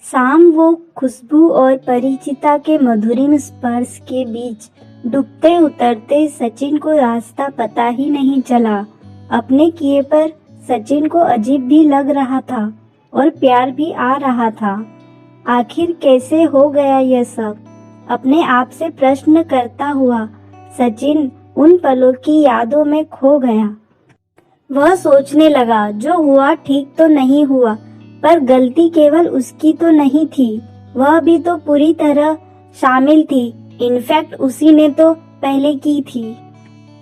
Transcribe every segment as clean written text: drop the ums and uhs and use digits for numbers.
शाम वो खुशबू और परिचिता के मधुरिम स्पर्श के बीच डूबते उतरते सचिन को रास्ता पता ही नहीं चला। अपने किए पर सचिन को अजीब भी लग रहा था और प्यार भी आ रहा था। आखिर कैसे हो गया यह सब? अपने आप से प्रश्न करता हुआ सचिन उन पलों की यादों में खो गया। वह सोचने लगा, जो हुआ ठीक तो नहीं हुआ, पर गलती केवल उसकी तो नहीं थी, वह भी तो पूरी तरह शामिल थी। इनफैक्ट उसी ने तो पहले की थी।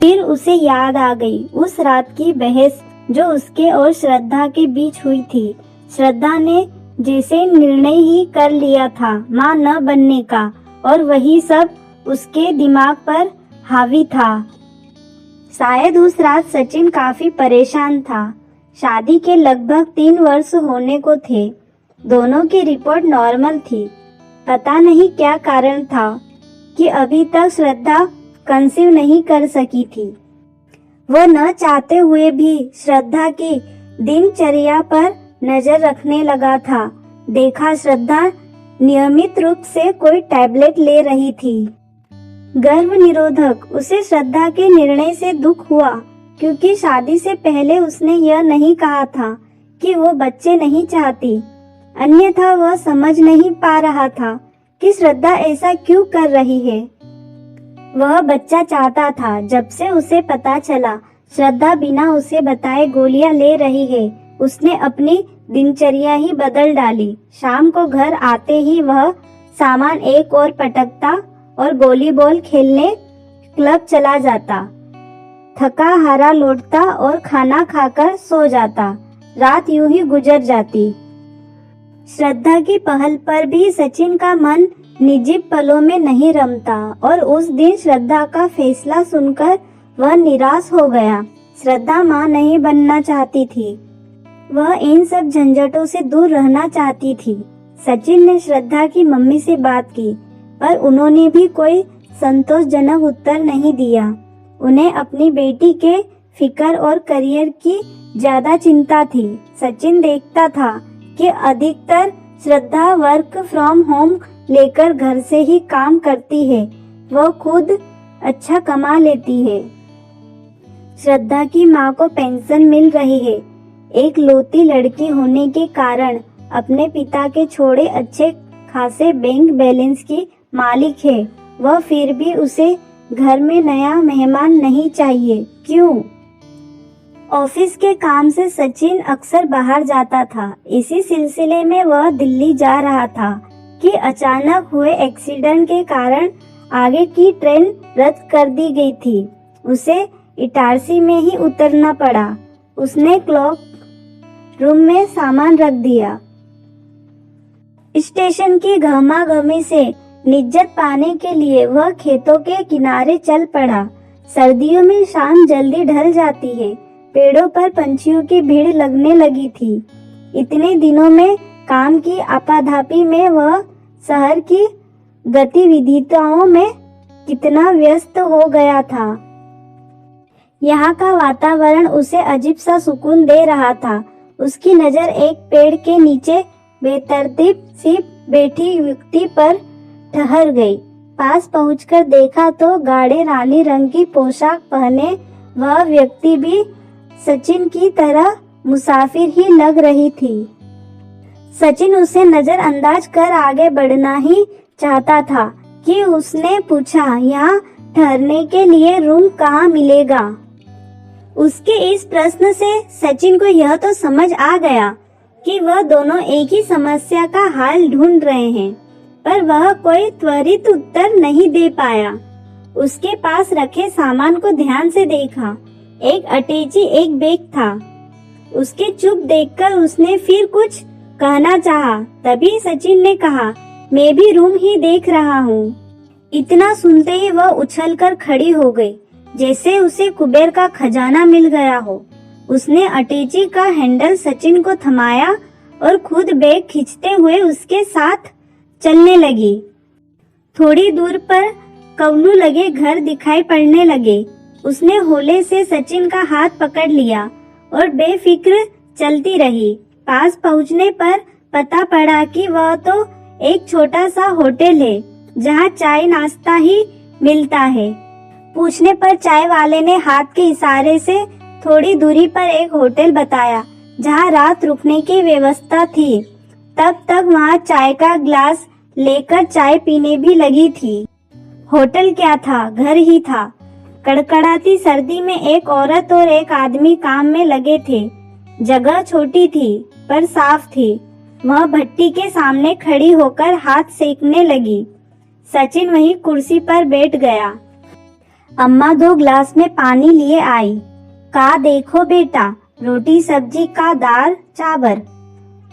फिर उसे याद आ गई उस रात की बहस जो उसके और श्रद्धा के बीच हुई थी। श्रद्धा ने जैसे निर्णय ही कर लिया था माँ न बनने का, और वही सब उसके दिमाग पर हावी था। शायद उस रात सचिन काफी परेशान था। शादी के लगभग 3 वर्ष होने को थे। दोनों की रिपोर्ट नॉर्मल थी। पता नहीं क्या कारण था कि अभी तक श्रद्धा कंसीव नहीं कर सकी थी। वह न चाहते हुए भी श्रद्धा की दिनचर्या पर नजर रखने लगा था। देखा, श्रद्धा नियमित रूप से कोई टैबलेट ले रही थी, गर्भ निरोधक। उसे श्रद्धा के निर्णय से दुख हुआ, क्योंकि शादी से पहले उसने यह नहीं कहा था कि वो बच्चे नहीं चाहती। अन्यथा वह समझ नहीं पा रहा था कि श्रद्धा ऐसा क्यों कर रही है। वह बच्चा चाहता था। जब से उसे पता चला श्रद्धा बिना उसे बताए गोलियां ले रही है, उसने अपनी दिनचर्या ही बदल डाली। शाम को घर आते ही वह सामान एक और पटकता और वॉलीबॉल खेलने क्लब चला जाता। थका हारा लौटता और खाना खाकर सो जाता। रात यूं ही गुजर जाती। श्रद्धा की पहल पर भी सचिन का मन निजी पलों में नहीं रमता, और उस दिन श्रद्धा का फैसला सुनकर वह निराश हो गया। श्रद्धा मां नहीं बनना चाहती थी। वह इन सब झंझटों से दूर रहना चाहती थी। सचिन ने श्रद्धा की मम्मी से बात की, पर उन्होंने भी कोई संतोषजनक उत्तर नहीं दिया। उन्हें अपनी बेटी के फिक्र और करियर की ज्यादा चिंता थी। सचिन देखता था कि अधिकतर श्रद्धा वर्क फ्रॉम होम लेकर घर से ही काम करती है। वह खुद अच्छा कमा लेती है। श्रद्धा की माँ को पेंशन मिल रही है। एक लौती लड़की होने के कारण अपने पिता के छोड़े अच्छे खासे बैंक बैलेंस की मालिक है। वह फिर भी उसे घर में नया मेहमान नहीं चाहिए। क्यों? ऑफिस के काम से सचिन अक्सर बाहर जाता था। इसी सिलसिले में वह दिल्ली जा रहा था कि अचानक हुए एक्सीडेंट के कारण आगे की ट्रेन रद्द कर दी गई थी। उसे इटारसी में ही उतरना पड़ा। उसने क्लॉक रूम में सामान रख दिया। स्टेशन की घमाघमी से निजात पाने के लिए वह खेतों के किनारे चल पड़ा। सर्दियों में शाम जल्दी ढल जाती है। पेड़ों पर पंछियों की भीड़ लगने लगी थी। इतने दिनों में काम की आपाधापी में वह शहर की गतिविधियों में कितना व्यस्त हो गया था। यहाँ का वातावरण उसे अजीब सा सुकून दे रहा था। उसकी नजर एक पेड़ के नीचे बेतरतीब सी बैठी युवती पर ठहर गई। पास पहुंचकर देखा तो गाढ़े रानी रंग की पोशाक पहने वह व्यक्ति भी सचिन की तरह मुसाफिर ही लग रही थी। सचिन उसे नजरअंदाज कर आगे बढ़ना ही चाहता था कि उसने पूछा, यहाँ ठहरने के लिए रूम कहाँ मिलेगा? उसके इस प्रश्न से सचिन को यह तो समझ आ गया कि वह दोनों एक ही समस्या का हल ढूंढ रहे हैं, पर वह कोई त्वरित उत्तर नहीं दे पाया। उसके पास रखे सामान को ध्यान से देखा। एक अटैची, एक बैग था। उसके चुप देखकर उसने फिर कुछ कहना चाहा। तभी सचिन ने कहा, मैं भी रूम ही देख रहा हूँ। इतना सुनते ही वह उछलकर खड़ी हो गई, जैसे उसे कुबेर का खजाना मिल गया हो। उसने अटैची का हैंडल सचिन को थमाया और खुद बैग खींचते हुए उसके साथ चलने लगी। थोड़ी दूर पर कवनू लगे घर दिखाई पड़ने लगे। उसने होले से सचिन का हाथ पकड़ लिया और बेफिक्र चलती रही। पास पहुंचने पर पता पड़ा कि वह तो एक छोटा सा होटल है जहाँ चाय नाश्ता ही मिलता है। पूछने पर चाय वाले ने हाथ के इशारे से थोड़ी दूरी पर एक होटल बताया जहाँ रात रुकने की व्यवस्था थी। तब तक वहाँ चाय का ग्लास लेकर चाय पीने भी लगी थी। होटल क्या था, घर ही था। कड़कड़ाती सर्दी में एक औरत और एक आदमी काम में लगे थे। जगह छोटी थी पर साफ थी। वह भट्टी के सामने खड़ी होकर हाथ सेकने लगी। सचिन वहीं कुर्सी पर बैठ गया। अम्मा 2 ग्लास में पानी लिए आई। का देखो बेटा, रोटी सब्जी का दाल चावल।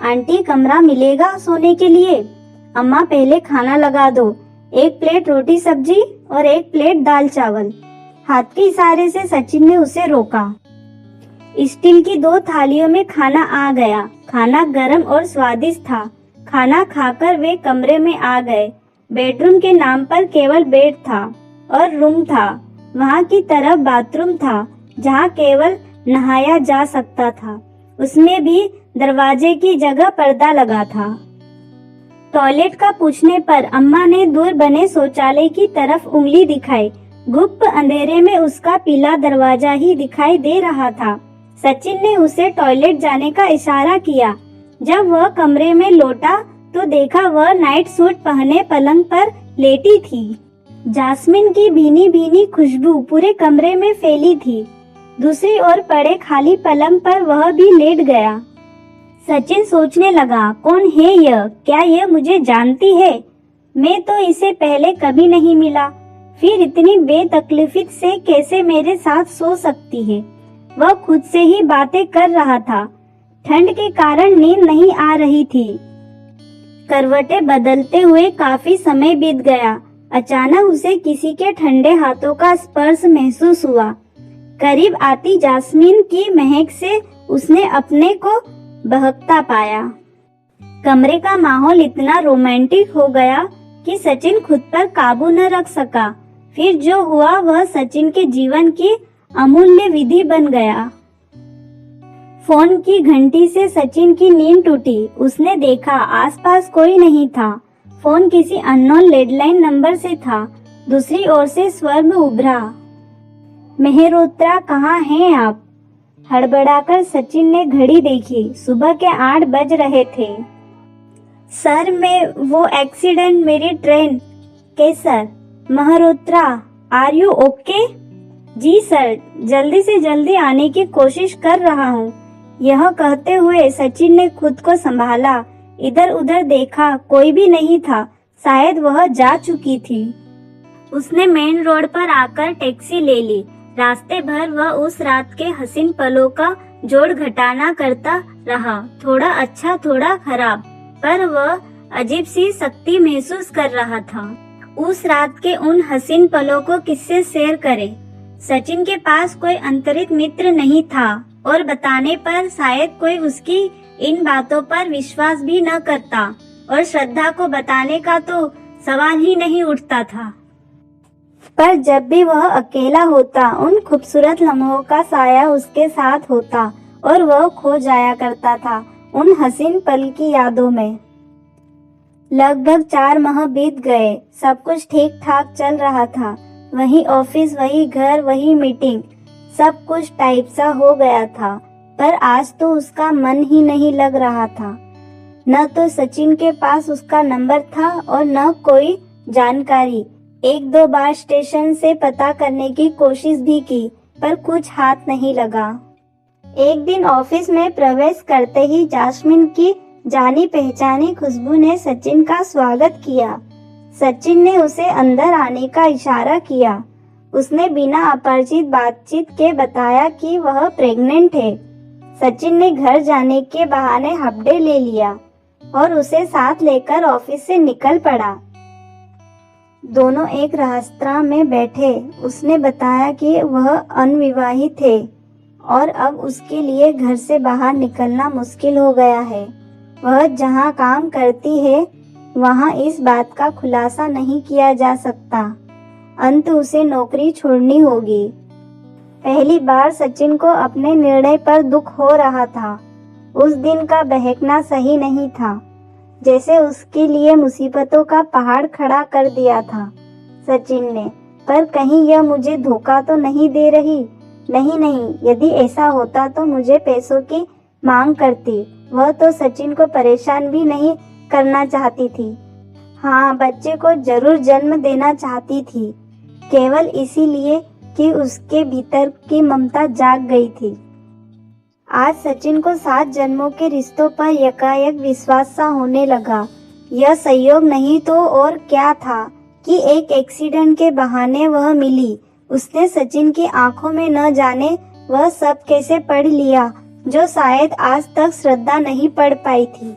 आंटी कमरा मिलेगा सोने के लिए? अम्मा पहले खाना लगा दो, 1 प्लेट रोटी सब्जी और 1 प्लेट दाल चावल। हाथ के इशारे से सचिन ने उसे रोका। स्टील की 2 थालियों में खाना आ गया। खाना गर्म और स्वादिष्ट था। खाना खाकर वे कमरे में आ गए। बेडरूम के नाम पर केवल बेड था और रूम था। वहाँ की तरफ बाथरूम था जहाँ केवल नहाया जा सकता था। उसमें भी दरवाजे की जगह पर्दा लगा था। टॉयलेट का पूछने पर अम्मा ने दूर बने शौचालय की तरफ उंगली दिखाई। गुप्त अंधेरे में उसका पीला दरवाजा ही दिखाई दे रहा था। सचिन ने उसे टॉयलेट जाने का इशारा किया। जब वह कमरे में लौटा तो देखा वह नाइट सूट पहने पलंग पर लेटी थी। जास्मिन की भीनी भीनी खुशबू पूरे कमरे में फैली थी। दूसरी ओर पड़े खाली पलंग पर वह भी लेट गया। सचिन सोचने लगा, कौन है यह? क्या यह मुझे जानती है? मैं तो इसे पहले कभी नहीं मिला। फिर इतनी बेतकलीफी से कैसे मेरे साथ सो सकती है? वह खुद से ही बातें कर रहा था। ठंड के कारण नींद नहीं आ रही थी। करवटें बदलते हुए काफी समय बीत गया। अचानक उसे किसी के ठंडे हाथों का स्पर्श महसूस हुआ। करीब आती जास्मीन की महक से उसने अपने को बहकता पाया। कमरे का माहौल इतना रोमांटिक हो गया कि सचिन खुद पर काबू न रख सका। फिर जो हुआ वह सचिन के जीवन की अमूल्य विधि बन गया। फोन की घंटी से सचिन की नींद टूटी। उसने देखा आसपास कोई नहीं था। फोन किसी अननोन लैंडलाइन नंबर से था। दूसरी ओर से स्वर उभरा, मेहरोत्रा कहाँ हैं आप? हड़बड़ाकर सचिन ने घड़ी देखी। सुबह के 8 बज रहे थे। सर मैं वो एक्सीडेंट, मेरी ट्रेन। कैसर? Malhotra, are you okay? जी सर, जल्दी से जल्दी आने की कोशिश कर रहा हूँ। यह कहते हुए सचिन ने खुद को संभाला। इधर उधर देखा, कोई भी नहीं था। शायद वह जा चुकी थी। उसने मेन रोड पर आकर टैक्सी ले ली। रास्ते भर वह उस रात के हसीन पलों का जोड़ घटाना करता रहा। थोड़ा अच्छा थोड़ा खराब, पर वह अजीब सी शक्ति महसूस कर रहा था। उस रात के उन हसीन पलों को किससे शेयर करे? सचिन के पास कोई अंतरित मित्र नहीं था और बताने पर शायद कोई उसकी इन बातों पर विश्वास भी न करता और श्रद्धा को बताने का तो सवाल ही नहीं उठता था। पर जब भी वह अकेला होता, उन खूबसूरत लम्हों का साया उसके साथ होता और वह खो जाया करता था उन हसीन पल की यादों में। लगभग 4 माह बीत गए। सब कुछ ठीक ठाक चल रहा था। वही ऑफिस, वही घर, वही मीटिंग, सब कुछ टाइप सा हो गया था। पर आज तो उसका मन ही नहीं लग रहा था। न तो सचिन के पास उसका नंबर था और न कोई जानकारी। 1-2 बार स्टेशन से पता करने की कोशिश भी की, पर कुछ हाथ नहीं लगा। एक दिन ऑफिस में प्रवेश करते ही जास्मिन की जानी पहचानी खुशबू ने सचिन का स्वागत किया। सचिन ने उसे अंदर आने का इशारा किया। उसने बिना अपरिचित बातचीत के बताया कि वह प्रेग्नेंट है। सचिन ने घर जाने के बहाने हाफ डे ले लिया और उसे साथ लेकर ऑफिस से निकल पड़ा। दोनों एक रेस्तरां में बैठे। उसने बताया कि वह अनविवाहित है और अब उसके लिए घर से बाहर निकलना मुश्किल हो गया है। वह जहां काम करती है वहां इस बात का खुलासा नहीं किया जा सकता। अंत उसे नौकरी छोड़नी होगी। पहली बार सचिन को अपने निर्णय पर दुख हो रहा था। उस दिन का बहकना सही नहीं था। जैसे उसके लिए मुसीबतों का पहाड़ खड़ा कर दिया था सचिन ने। पर कहीं यह मुझे धोखा तो नहीं दे रही? नहीं नहीं, यदि ऐसा होता तो मुझे पैसों की मांग करती। वह तो सचिन को परेशान भी नहीं करना चाहती थी। हाँ, बच्चे को जरूर जन्म देना चाहती थी, केवल इसीलिए कि उसके भीतर की ममता जाग गई थी। आज सचिन को 7 जन्मों के रिश्तों पर यकायक विश्वास सा होने लगा। यह संयोग नहीं तो और क्या था कि एक एक्सीडेंट के बहाने वह मिली। उसने सचिन की आंखों में न जाने वह सब कैसे पढ़ लिया जो शायद आज तक श्रद्धा नहीं पढ़ पाई थी।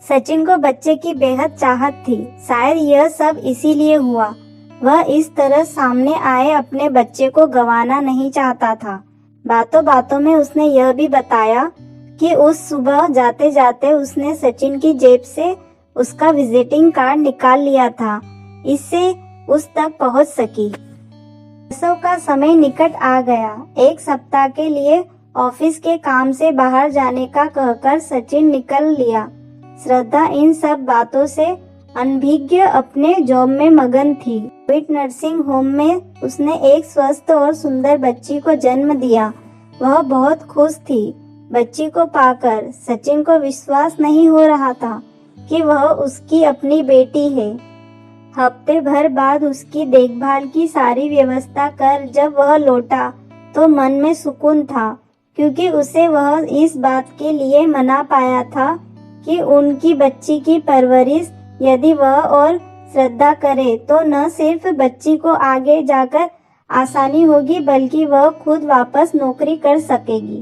सचिन को बच्चे की बेहद चाहत थी। शायद यह सब इसीलिए हुआ। वह इस तरह सामने आए अपने बच्चे को गंवाना नहीं चाहता था। बातों बातों में उसने यह भी बताया कि उस सुबह जाते जाते उसने सचिन की जेब से उसका विजिटिंग कार्ड निकाल लिया था, इससे उस तक पहुंच सकी। प्रसव का समय निकट आ गया। 1 सप्ताह के लिए ऑफिस के काम से बाहर जाने का कहकर सचिन निकल लिया। श्रद्धा इन सब बातों से अनभिज्ञ अपने जॉब में मगन थी। कोविड नर्सिंग होम में उसने एक स्वस्थ और सुंदर बच्ची को जन्म दिया। वह बहुत खुश थी। बच्ची को पाकर सचिन को विश्वास नहीं हो रहा था कि वह उसकी अपनी बेटी है। हफ्ते भर बाद उसकी देखभाल की सारी व्यवस्था कर जब वह लौटा तो मन में सुकून था, क्योंकि उसे वह इस बात के लिए मना पाया था कि उनकी बच्ची की परवरिश यदि वह और श्रद्धा करे तो न सिर्फ बच्ची को आगे जाकर आसानी होगी बल्कि वह खुद वापस नौकरी कर सकेगी।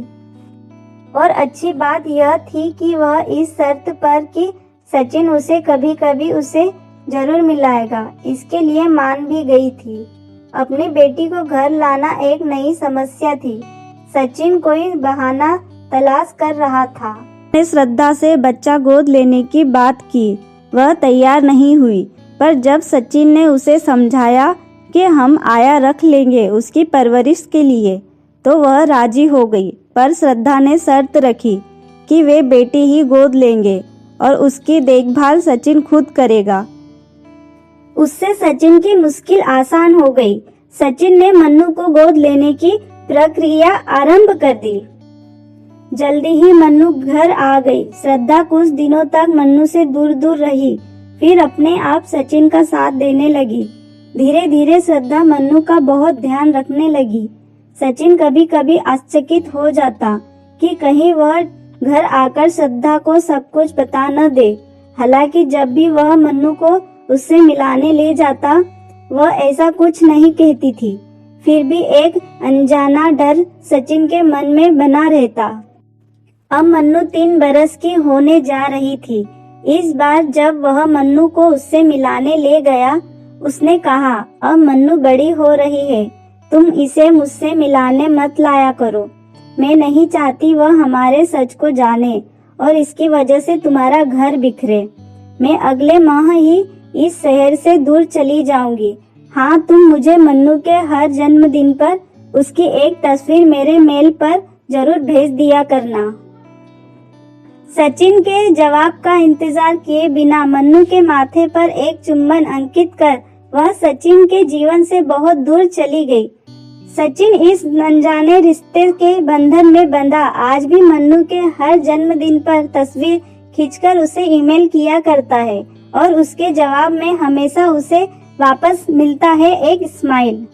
और अच्छी बात यह थी कि वह इस शर्त पर कि सचिन उसे कभी कभी उसे जरूर मिलाएगा, इसके लिए मान भी गई थी। अपनी बेटी को घर लाना एक नई समस्या थी। सचिन कोई बहाना तलाश कर रहा था। उसने श्रद्धा से बच्चा गोद लेने की बात की। वह तैयार नहीं हुई, पर जब सचिन ने उसे समझाया कि हम आया रख लेंगे उसकी परवरिश के लिए, तो वह राजी हो गई। पर श्रद्धा ने शर्त रखी कि वे बेटी ही गोद लेंगे और उसकी देखभाल सचिन खुद करेगा। उससे सचिन की मुश्किल आसान हो गई। सचिन ने मन्नू को गोद लेने की प्रक्रिया आरंभ कर दी। जल्दी ही मन्नू घर आ गई। श्रद्धा कुछ दिनों तक मन्नू से दूर दूर रही, फिर अपने आप सचिन का साथ देने लगी। धीरे धीरे श्रद्धा मन्नू का बहुत ध्यान रखने लगी। सचिन कभी कभी आश्चर्यचकित हो जाता कि कहीं वह घर आकर श्रद्धा को सब कुछ बता न दे। हालांकि जब भी वह मन्नू को उससे मिलाने ले जाता वह ऐसा कुछ नहीं कहती थी। फिर भी एक अनजाना डर सचिन के मन में बना रहता। अब मन्नू 3 बरस की होने जा रही थी। इस बार जब वह मन्नू को उससे मिलाने ले गया, उसने कहा, अब मन्नू बड़ी हो रही है, तुम इसे मुझसे मिलाने मत लाया करो। मैं नहीं चाहती वह हमारे सच को जाने और इसकी वजह से तुम्हारा घर बिखरे। मैं अगले माह ही इस शहर से दूर चली जाऊंगी। हाँ, तुम मुझे मन्नू के हर जन्मदिन पर उसकी एक तस्वीर मेरे मेल पर जरूर भेज दिया करना। सचिन के जवाब का इंतजार किए बिना मन्नू के माथे पर एक चुंबन अंकित कर वह सचिन के जीवन से बहुत दूर चली गई। सचिन इस अनजाने रिश्ते के बंधन में बंधा आज भी मन्नू के हर जन्मदिन पर तस्वीर खींचकर उसे ईमेल किया करता है और उसके जवाब में हमेशा उसे वापस मिलता है एक स्माइल।